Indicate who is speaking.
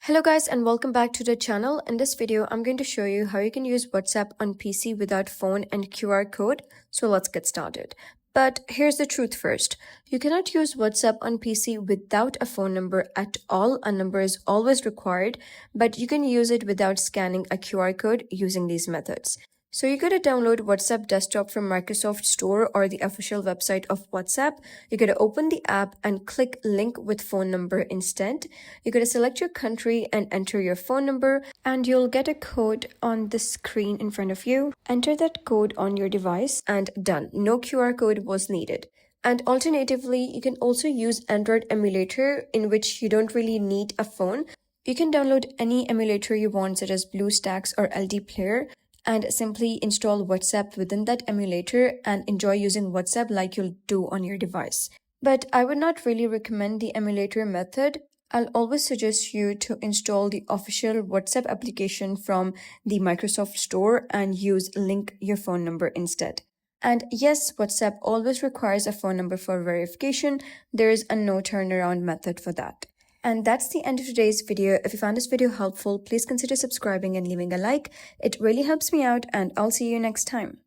Speaker 1: Hello guys and welcome back to the channel. In this video, I'm going to show you how you can use WhatsApp on PC without phone and QR code. So let's get started. But here's the truth first. You cannot use WhatsApp on PC without a phone number at all. A number is always required, but you can use it without scanning a QR code using these methods. So you gotta download WhatsApp Desktop from Microsoft Store or the official website of WhatsApp. You gotta open the app and click link with phone number instead. You gotta select your country and enter your phone number, and you'll get a code on the screen in front of you. Enter that code on your device and done. No QR code was needed. And alternatively, you can also use Android emulator, in which you don't really need a phone. You can download any emulator you want, such as BlueStacks or LD Player, and simply install WhatsApp within that emulator and enjoy using WhatsApp like you'll do on your device. But I would not really recommend the emulator method. I'll always suggest you to install the official WhatsApp application from the Microsoft Store and use link your phone number instead. And yes, WhatsApp always requires a phone number for verification. There is a no turnaround method for that. And that's the end of today's video. If you found this video helpful, please consider subscribing and leaving a like. It really helps me out, and I'll see you next time.